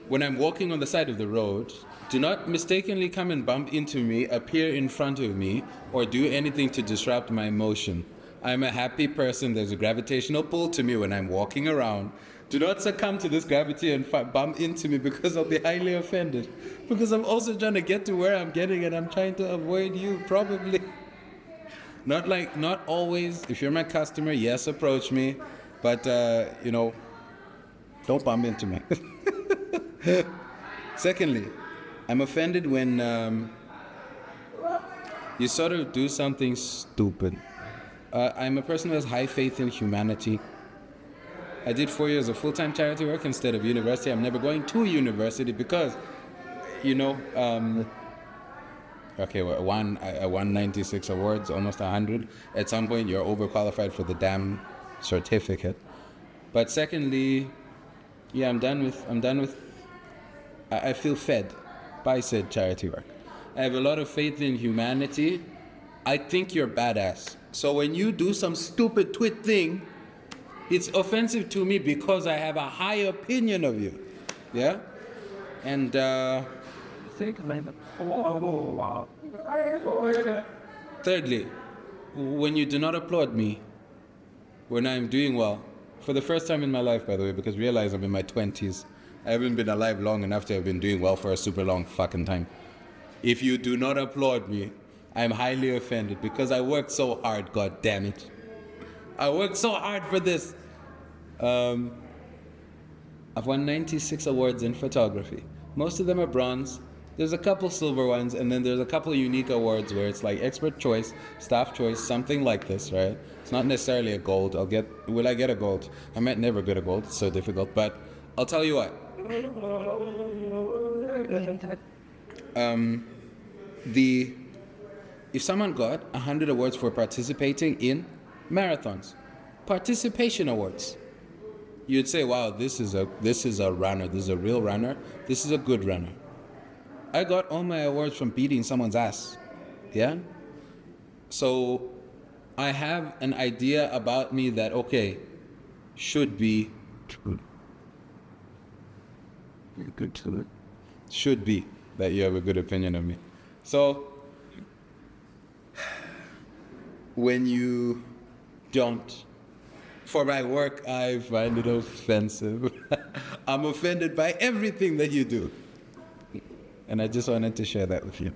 when I'm walking on the side of the road, do not mistakenly come and bump into me, appear in front of me, or do anything to disrupt my motion. I'm a happy person. There's a gravitational pull to me when I'm walking around. Do not succumb to this gravity and bump into me because I'll be highly offended. Because I'm also trying to get to where I'm getting and I'm trying to avoid you, probably. Not always. If you're my customer, yes, approach me. But, don't bump into me. Secondly, I'm offended when you sort of do something stupid. I'm a person who has high faith in humanity. I did 4 years of full-time charity work instead of university. I'm never going to university because, I won 96 awards, almost 100. At some point, you're overqualified for the damn certificate. But secondly, I'm done with. I feel fed by said charity work. I have a lot of faith in humanity. I think you're badass. So when you do some stupid twit thing, it's offensive to me because I have a high opinion of you. Yeah? And, thirdly, when you do not applaud me when I'm doing well, for the first time in my life, by the way, because realize I'm in my 20s, I haven't been alive long enough to have been doing well for a super long fucking time. If you do not applaud me, I'm highly offended because I worked so hard, god damn it. I worked so hard for this. I've won 96 awards in photography. Most of them are bronze. There's a couple silver ones, and then there's a couple unique awards where it's like expert choice, staff choice, something like this, right? It's not necessarily a gold. Will I get a gold? I might never get a gold. It's so difficult, but I'll tell you what. If someone got 100 awards for participating in marathons, participation awards, you'd say, wow, this is a runner, this is a real runner, this is a good runner. I got all my awards from beating someone's ass, yeah? So I have an idea about me that, okay, should be that you have a good opinion of me. So when you don't, for my work, I find it offensive. I'm offended by everything that you do. And I just wanted to share that with you.